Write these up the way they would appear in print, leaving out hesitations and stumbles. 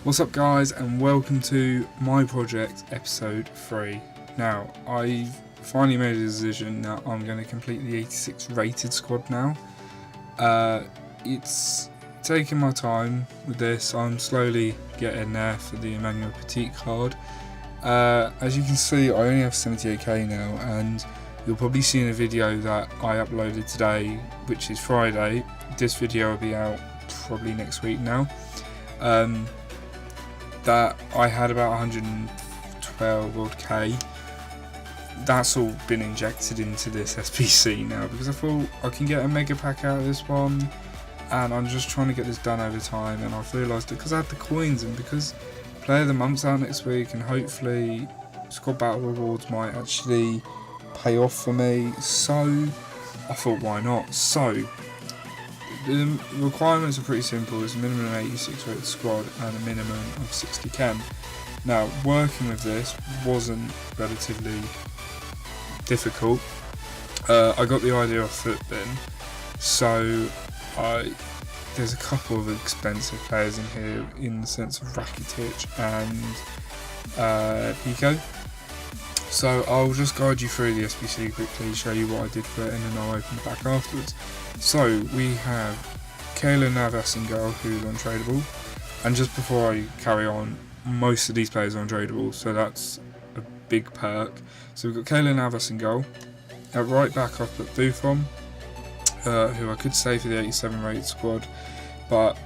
What's up guys, and welcome to my project episode 3. Now, I've finally made a decision that I'm going to complete the 86 rated squad now. It's taking my time with this. I'm slowly getting there for the Emmanuel Petit card. As you can see, I only have 78k now, and you'll probably see in a video that I uploaded today, which is Friday. This video will be out probably next week now. That I had about 112 odd k. That's all been injected into this SPC now because I thought I can get a mega pack out of this one, and I'm just trying to get this done over time. And I've realised that because I had the coins and because Player of the Month's out next week, and hopefully Squad Battle Rewards might actually pay off for me, so I thought why not. So the requirements are pretty simple. It's a minimum of 86 rated squad and a minimum of 60k. Now, working with this wasn't relatively difficult. I got the idea off Footbin, so there's a couple of expensive players in here in the sense of Rakitic and Pico. So I'll just guide you through the SBC quickly, show you what I did for it, and then I'll open the back afterwards. So we have Keylor Navas in goal, who's untradeable. And just before I carry on, most of these players are untradeable, so that's a big perk. So we've got Keylor Navas in goal. At right back I've put Buffon, who I could say for the 87 rated squad, but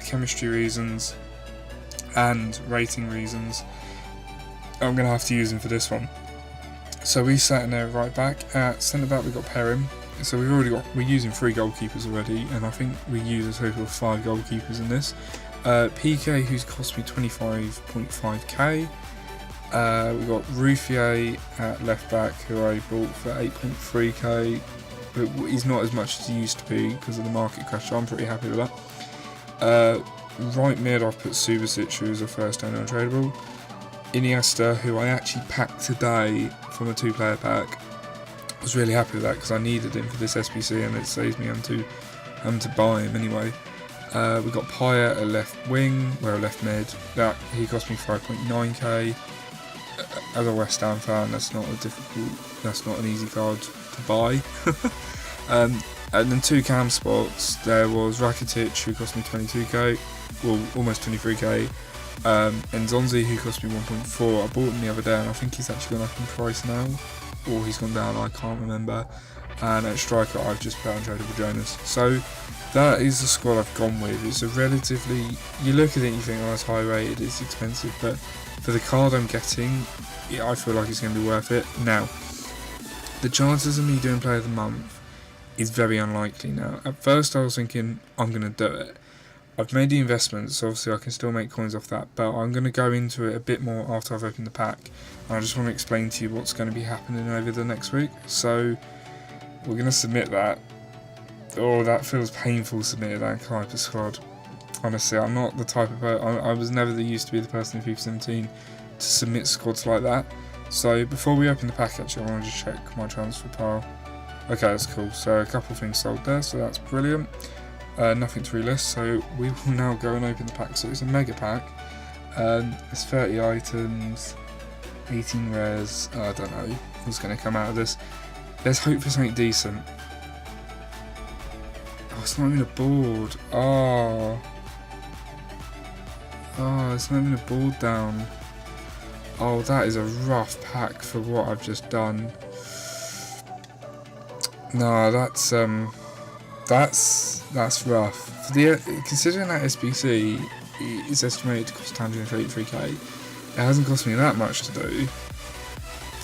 chemistry reasons and rating reasons, I'm going to have to use him for this one. So we sat in there right back. At centre back we got Perim. So we're using 3 goalkeepers already, and I think we use a total of 5 goalkeepers in this. PK, who's cost me 25.5k. We got Ruffier at left back, who I bought for 8.3k. But he's not as much as he used to be because of the market crash, so I'm pretty happy with that. Right mid I've put Subasic, who is a first owner untradeable. Iniesta, who I actually packed today from a 2-player pack. I was really happy with that because I needed him for this SBC, and it saves me having to buy him anyway. We got Payet at left wing, a left mid. He cost me 5.9k. As a West Ham fan, that's not an easy card to buy. And then 2 cam spots. There was Rakitic, who cost me 22k, well almost 23k. And Zonzi, who cost me 1.4. I bought him the other day, and I think he's actually gone up in price now, or he's gone down, I can't remember. And at striker I've just put untradeable Jonas. So that is the squad I've gone with. It's a relatively, you look at it and you think, oh, it's high rated, it's expensive, but for the card I'm getting, yeah, I feel like it's going to be worth it. Now, the chances of me doing Player of the Month is very unlikely now. At first I was thinking I'm going to do it. I've made the investment, so obviously I can still make coins off that, but I'm going to go into it a bit more after I've opened the pack. And I just want to explain to you what's going to be happening over the next week. So we're going to submit that. Oh, that feels painful, submitting that Kuiper squad. Honestly, I'm not the type of person, I was never used to be the person in FIFA 17 to submit squads like that. So before we open the pack, actually, I want to just check my transfer pile. Okay, that's cool. So a couple of things sold there, so that's brilliant. Nothing to relist, so we will now go and open the pack. So it's a mega pack. It's 30 items, 18 rares. I don't know what's going to come out of this. Let's hope for something decent. Oh, it's not even a board. Oh, it's not even a board down. Oh, that is a rough pack for what I've just done. No, that's rough. For considering that SBC is estimated to cost 133k, it hasn't cost me that much to do.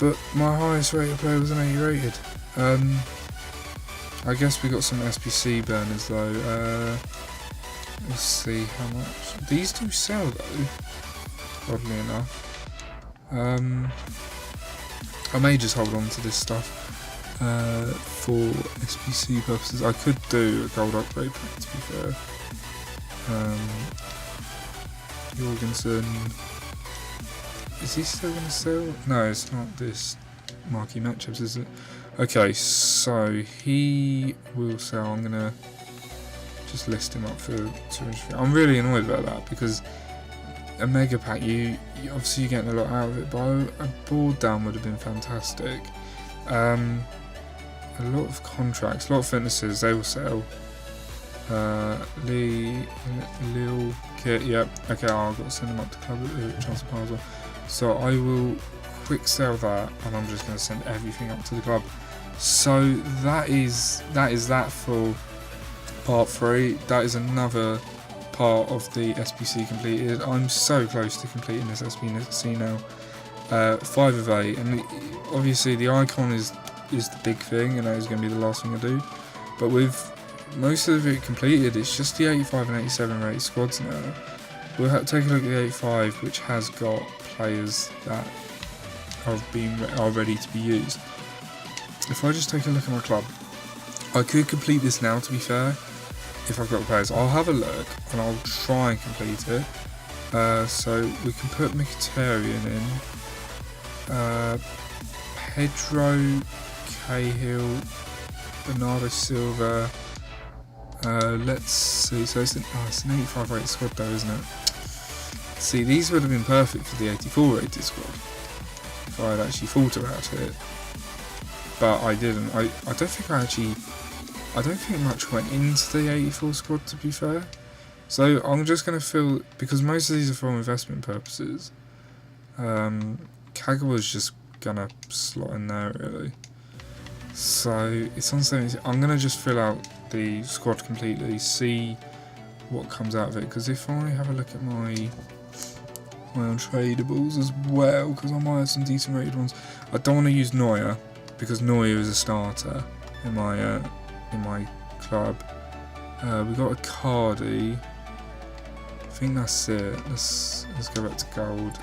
But my highest rated player was an 80 rated. I guess we got some SBC burners though. Let's see how much these do sell though. Oddly enough, I may just hold on to this stuff for SBC purposes. I could do a gold upgrade pack, to be fair. Jorgensen, is he still going to sell? No, it's not this marquee matchups, is it? Okay, so he will sell. I'm going to just list him up for 250. I'm really annoyed about that because a mega pack, you obviously you're getting a lot out of it, but a board down would have been fantastic. A lot of contracts, a lot of fitnesses, they will sell. Lil Kit, yep, okay, I've got to send them up to club chance of puzzle. So I will quick sell that, and I'm just going to send everything up to the club. So that is that for part 3. That is another part of the SBC completed. I'm so close to completing this SBC now. 5 of 8, and obviously the icon is the big thing, and that is going to be the last thing I do. But with most of it completed, it's just the 85 and 87 rated squads now. We'll take a look at the 85, which has got players that are ready to be used. If I just take a look at my club, I could complete this now, to be fair, if I've got the players. I'll have a look and I'll try and complete it. So we can put Mkhitaryan in, Pedro, Cahill, Bernardo Silva. Let's see, so it's an 85 rated squad though, isn't it? See, these would have been perfect for the 84 rated squad if I had actually thought about it, but I didn't. I don't think much went into the 84 squad, to be fair. So I'm just going to fill, because most of these are for investment purposes. Kagawa's just going to slot in there really. So it's on 70. I'm going to just fill out the squad completely, see what comes out of it, because if I have a look at my untradables as well, because I might have some decent rated ones. I don't want to use Neuer, because Neuer is a starter in my club. We got a Cardi. I think that's it. Let's go back to gold.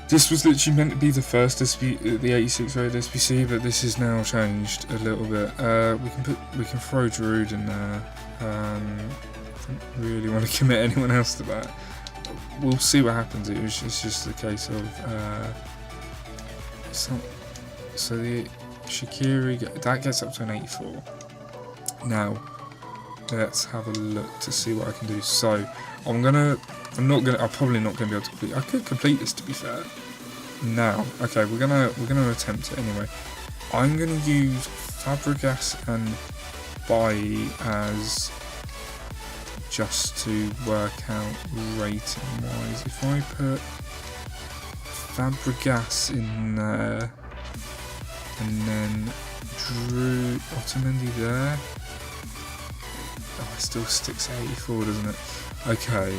This was literally meant to be the first the 86 rated SBC, but this is now changed a little bit. We can throw Giroud in there. I don't really want to commit anyone else to that. We'll see what happens. It's just a case of so the Shaqiri, that gets up to an 84. Now let's have a look to see what I can do. So I'm probably not gonna be able to complete. I could complete this, to be fair. Now, okay, we're gonna attempt it anyway. I'm gonna use Fabregas and Bailly as just to work out rating wise. If I put Fabregas in there and then Drew Otamendi there, oh, it still sticks at 84, doesn't it? Okay,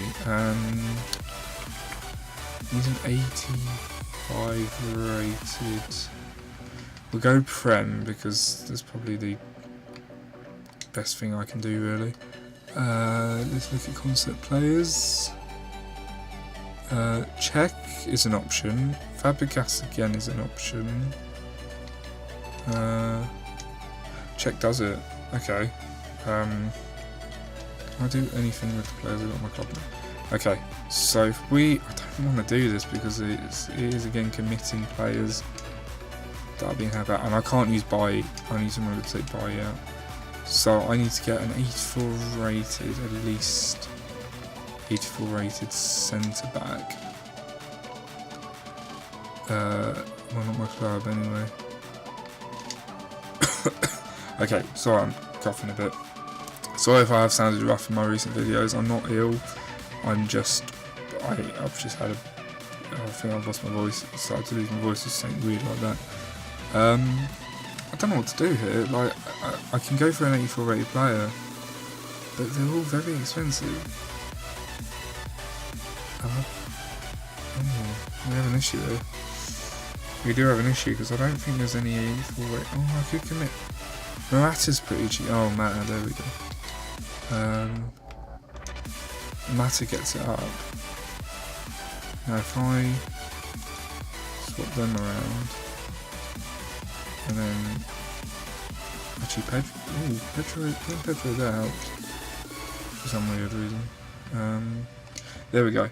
he's an 85 rated. We'll go Prem, because that's probably the best thing I can do really. Let's look at concept players. Czech is an option. Fabregas again is an option. Czech does it. Okay. Can I do anything with the players I've got on my club now? Okay, so if I don't want to do this because it is again committing players that are being had out, and I can't use buy. I need someone to take buy out. So I need to get an 84 rated, at least 84 rated centre back. Well, not my club anyway. Okay, sorry, I'm coughing a bit. Sorry if I have sounded rough in my recent videos. I'm not ill. I've just had I think I've lost my voice. Started to lose my voice or something weird like that. I don't know what to do here. Like, I can go for an 84 rated player, but they're all very expensive. We have an issue here. We do have an issue because I don't think there's any 84 rated. Oh, I could commit. Morata's pretty cheap. Oh, Mata, there we go. Mata gets it up. Now if I swap them around, and then actually Pedro there helps for some weird reason. There we go.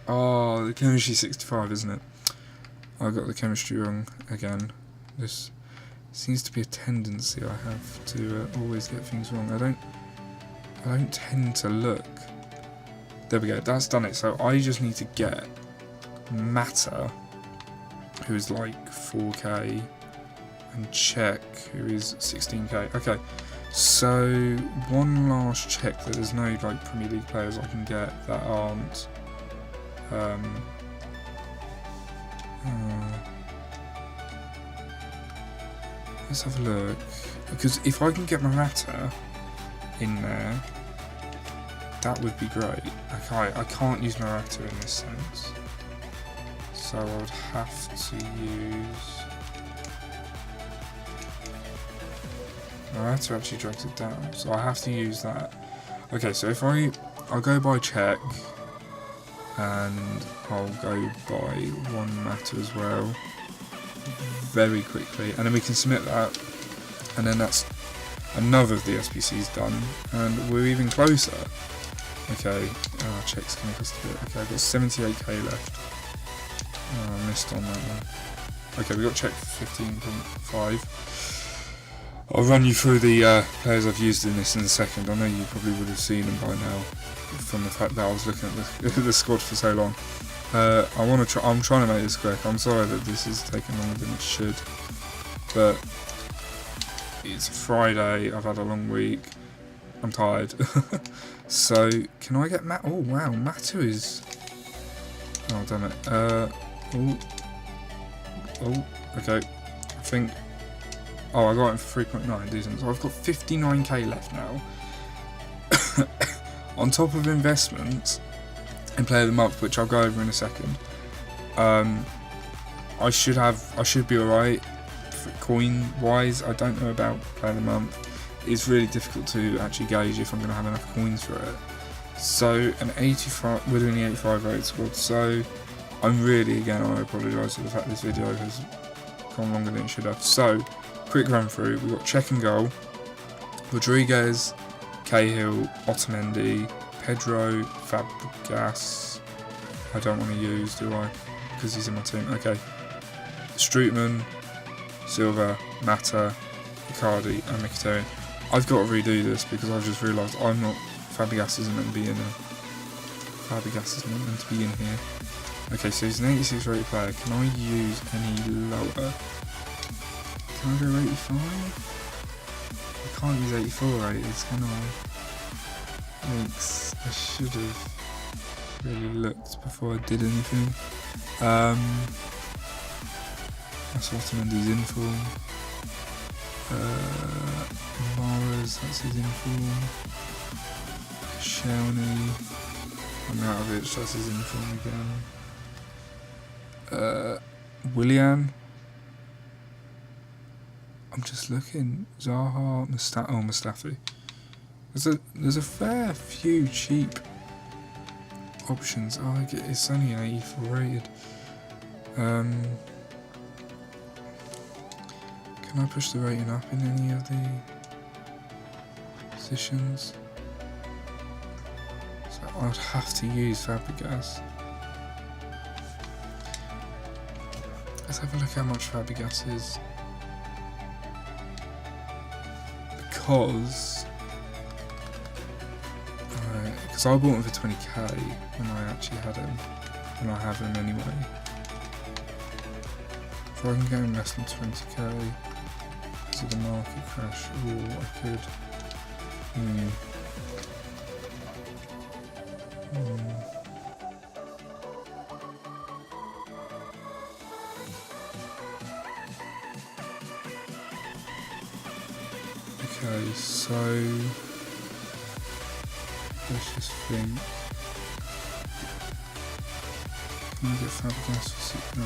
Oh, the chemistry 65, isn't it? I got the chemistry wrong again. This seems to be a tendency I have to always get things wrong. I don't tend to look There we go, that's done it. So I just need to get Matter, who is like 4k, and Check, who is 16k. Okay, so one last check that there's no like Premier League players I can get that aren't let's have a look, because if I can get Morata in there, that would be great. Okay, I can't use Morata in this sense, so I would have to use Morata. Actually drags it down, so I have to use that. Okay, so if I'll go by Check, and I'll go by one Matter as well, very quickly, and then we can submit that, and then that's another of the SBCs done, and we're even closer. Okay, Check's going to cost a bit. Okay, I've got 78k left. Oh, I missed on that one. Okay, we got Check for 15.5. I'll run you through the players I've used in this in a second. I know you probably would have seen them by now, from the fact that I was looking at the squad for so long. I'm trying to make this quick. I'm sorry that this is taking longer than it should, but it's Friday. I've had a long week. I'm tired. So can I get Matt? Oh wow, Matter is. Oh damn it. Okay. I think. Oh, I got him for 3.9, decent. So I've got 59k left now. On top of investments and Player of the Month, which I'll go over in a second. I should be alright coin wise. I don't know about Player of the Month. It's really difficult to actually gauge if I'm going to have enough coins for it. So an 85, we're doing the 85 rated squad. So I'm really, again, I apologise for the fact this video has gone longer than it should have. So quick run through. We've got Check and goal, Rodriguez, Cahill, Otamendi, Pedro, Fabregas. I don't want to use, do I? Because he's in my team. Okay. Strootman, Silva, Mata, Icardi, and Mkhitaryan. I've got to redo this because I've just realised Fabregas isn't meant to be in here. Fabregas isn't meant to be in here. Okay, so he's an 86 rated player. Can I use any lower? Can I go 85? I can't use 84 rated, can I? Thanks. I should have really looked before I did anything. That's Otamendi's in form. Mara's, that's his in form. Shelny, I'm out of it, so that's his in form again. Willian. I'm just looking. Zaha, Mustafi. There's a fair few cheap options. Oh, it's only an 84 rated. Can I push the rating up in any of the positions? So I'd have to use Fabregas. Let's have a look how much Fabregas is. Because I bought him for 20k when I actually had him, and I have him anyway. If I can get him less than 20k, because of the market crash, I could. Okay, so let's just think. Can I get Fabregas for 6? No.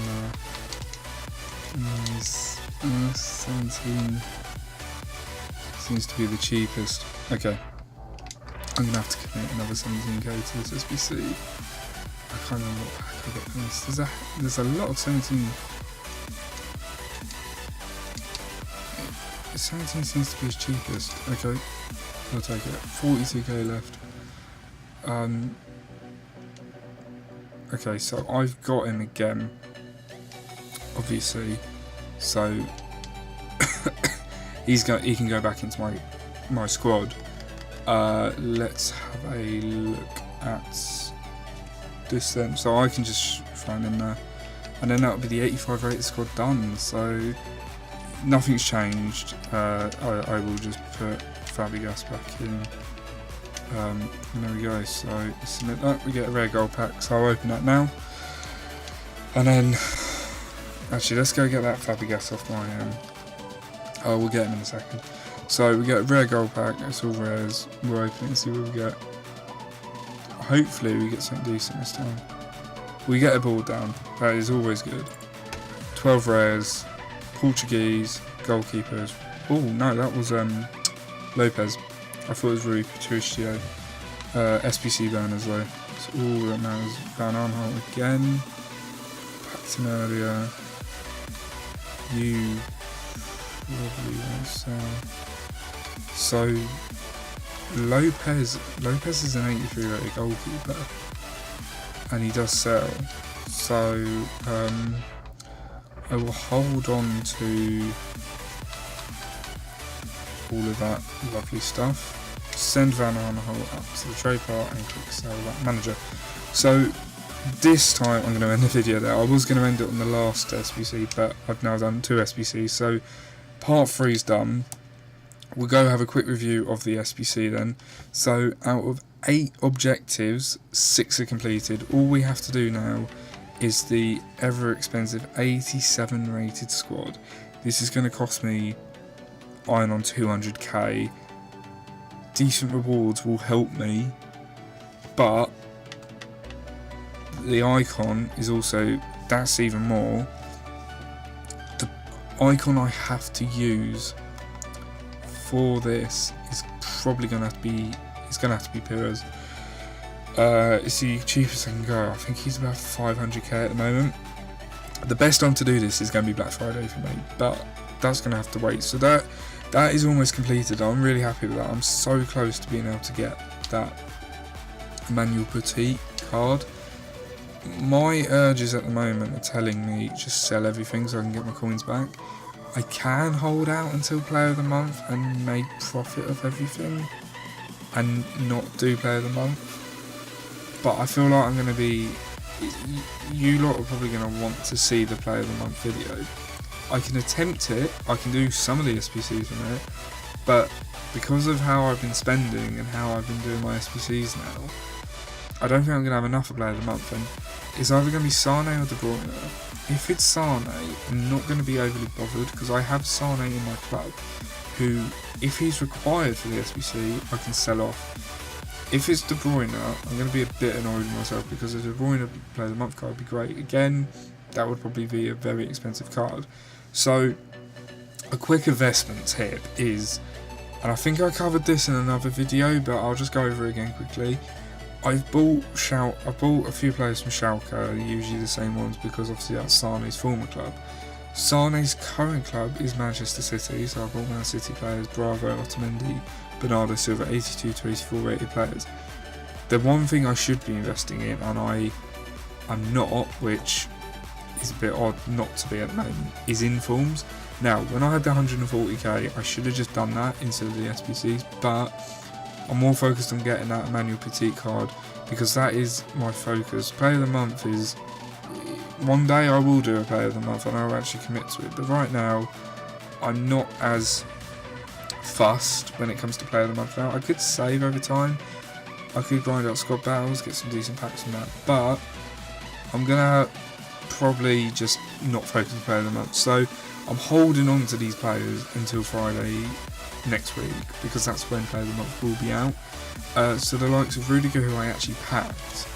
17 seems to be the cheapest. Okay, I'm gonna have to commit another 17k to this SBC. I can't remember what pack I get from this. There's a lot of 17. 17 seems to be his cheapest. Okay, I'll take it. 42k left. Okay, so I've got him again, obviously. So he can go back into my squad. Let's have a look at this then, so I can just throw him in there, and then that'll be the 85 rated squad done. So nothing's changed. I will just put Fabregas back in. And there we go. So submit that. We get a rare gold pack. So I'll open that now, and then actually let's go get that Fabregas off my. Oh, we'll get him in a second. So we get a rare gold pack. It's all rares. We'll open it and see what we get. Hopefully we get something decent this time. We get a ball down. That is always good. 12 rares. Portuguese goalkeepers. Oh no, that was Lopez. I thought it was Rui Patricio. SPC banners though. That's all that matters. Van Aanholt again. Packed in earlier. You probably won't sell. So Lopez is an 83 rated goalkeeper, and he does sell. So I will hold on to all of that lovely stuff. Send Van Aanholt up to the trade part and click sell that manager. So this time I'm going to end the video there. I was going to end it on the last SBC, but I've now done 2 SBCs. So part 3 is done. We'll go have a quick review of the SBC then. So out of 8 objectives, 6 are completed. All we have to do now is the ever expensive 87 rated squad. This is going to cost me eyeing on 200k. Decent rewards will help me, but the icon is also, that's even more. The icon I have to use for this is probably going to have to be, it's going to have to be Pires. It's the cheapest I can go. I think he's about 500k at the moment. The best time to do this is going to be Black Friday for me, but that's going to have to wait. So that is almost completed. I'm really happy with that. I'm so close to being able to get that Emmanuel Petit card. My urges at the moment are telling me just sell everything so I can get my coins back. I can hold out until Player of the Month and make profit of everything and not do Player of the Month. But I feel like I'm going to be... You lot are probably going to want to see the Player of the Month video. I can attempt it, I can do some of the SPCs from it, but because of how I've been spending and how I've been doing my SPCs now, I don't think I'm going to have enough of Player of the Month, and it's either going to be Sane or De Bruyne. If it's Sane, I'm not going to be overly bothered, because I have Sane in my club, who, if he's required for the SPC, I can sell off. If it's De Bruyne, I'm going to be a bit annoyed with myself, because a De Bruyne Player of the Month card would be great. Again, that would probably be a very expensive card. So, a quick investment tip is, and I think I covered this in another video, but I'll just go over it again quickly. I've bought a few players from Schalke, usually the same ones, because obviously that's Sane's former club. Sane's current club is Manchester City, so I bought Man City players, Bravo, Otamendi, Bernardo Silva, 82 to 84 rated players. The one thing I should be investing in, and I'm not, which is a bit odd not to be at the moment, is informs. Now, when I had the 140k, I should have just done that instead of the SPCs, but I'm more focused on getting that Emmanuel Petit card, because that is my focus. Player of the Month is, one day I will do a Player of the Month and I'll actually commit to it, but right now I'm not as fussed when it comes to Player of the Month now. I could save over time, I could grind out squad battles, get some decent packs from that, but I'm gonna probably just not focus on Player of the Month. So I'm holding on to these players until Friday next week, because that's when Player of the Month will be out. So the likes of Rudiger, who I actually packed,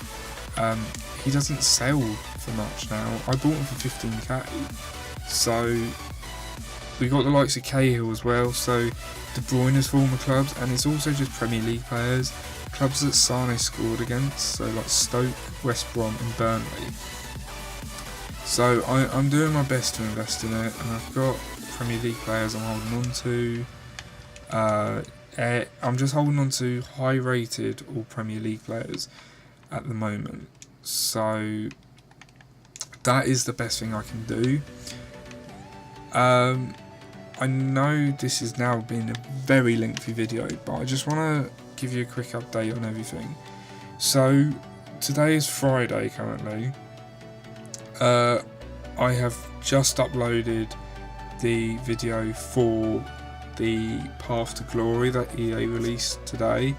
he doesn't sell for much now. I bought him for 15k. So we got the likes of Cahill as well, so De Bruyne's former clubs, and it's also just Premier League players, clubs that Sane scored against, so like Stoke, West Brom and Burnley. So I'm doing my best to invest in it, and I've got Premier League players I'm holding on to. I'm just holding on to high rated or Premier League players at the moment. So that is the best thing I can do. I know this has now been a very lengthy video, but I just want to give you a quick update on everything. So today is Friday currently. I have just uploaded the video for the Path to Glory that EA released today.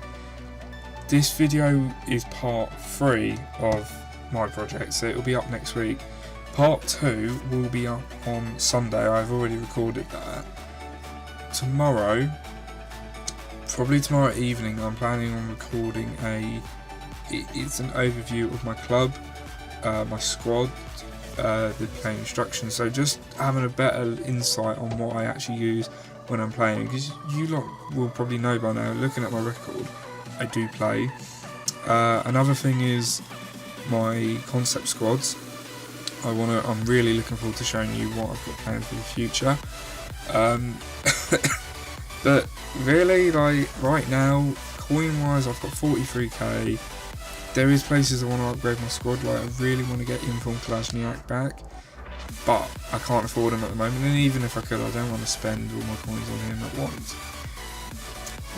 This video is part 3 of my project, so it will be up next week. Part 2 will be up on Sunday. I've already recorded that. Tomorrow, probably tomorrow evening, I'm planning on recording it's an overview of my club, my squad, the playing instructions, so just having a better insight on what I actually use when I'm playing, because you lot will probably know by now, looking at my record, I do play. Another thing is my concept squads. I'm really looking forward to showing you what I've got planned for the future. But really, like right now, coin wise, I've got 43k. There is places I want to upgrade my squad, like I really want to get Inform Kalashniak back, but I can't afford him at the moment, and even if I could, I don't want to spend all my coins on him at once.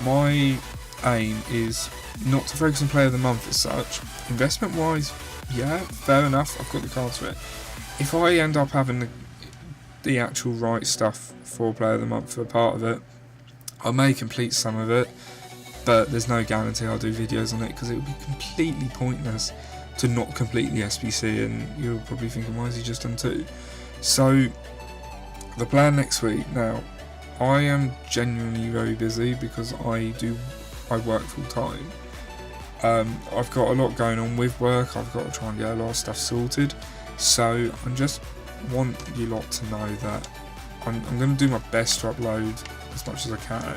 My aim is not to focus on player of the month as such. Investment wise, yeah, fair enough, I've got the cards for it. If I end up having the actual right stuff for player of the month for part of it, I may complete some of it, but there's no guarantee I'll do videos on it, because it would be completely pointless to not complete the SBC, and you're probably thinking, why has he just done 2? So the plan next week, now I am genuinely very busy because I work full time. I've got a lot going on with work. I've got to try and get a lot of stuff sorted, so I just want you lot to know that I'm going to do my best to upload as much as I can.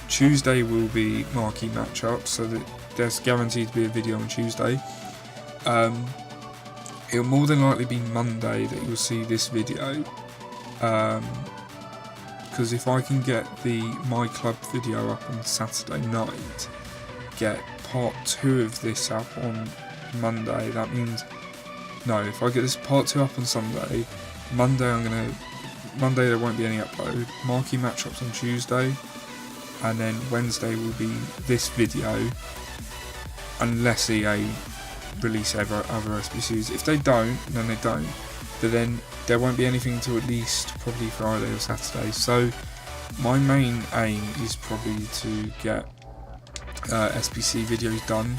Tuesday will be marquee matchups, so that there's guaranteed to be a video on Tuesday. It'll more than likely be Monday that you'll see this video, because if I can get the My Club video up on Saturday night, get part 2 of this up on Monday, that means, no, if I get this part 2 up on Sunday, Monday there won't be any upload, marquee matchups on Tuesday, and then Wednesday will be this video, unless EA release other SBCs. If they don't, then they don't, but then there won't be anything until at least probably Friday or Saturday. So my main aim is probably to get SBC videos done,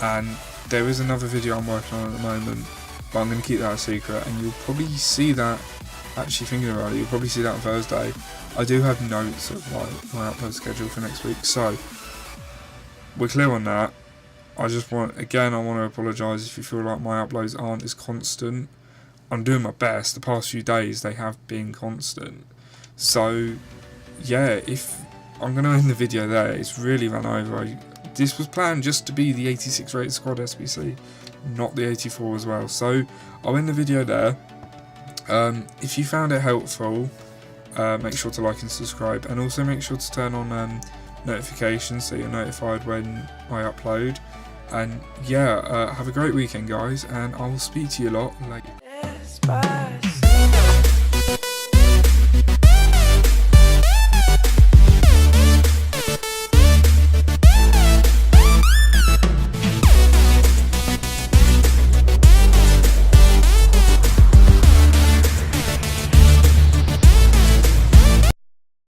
and there is another video I'm working on at the moment, but I'm going to keep that a secret, and you'll probably see that, actually thinking about it, you'll probably see that on Thursday. I do have notes of my upload schedule for next week, so we're clear on that. I want to apologise if you feel like my uploads aren't as constant. I'm doing my best. The past few days they have been constant. So yeah, if I'm going to end the video there, it's really run over. This was planned just to be the 86 rated squad SBC, not the 84 as well. So I'll end the video there. If you found it helpful, make sure to like and subscribe, and also make sure to turn on notifications so you're notified when I upload. And yeah, have a great weekend guys, and I will speak to you a lot later.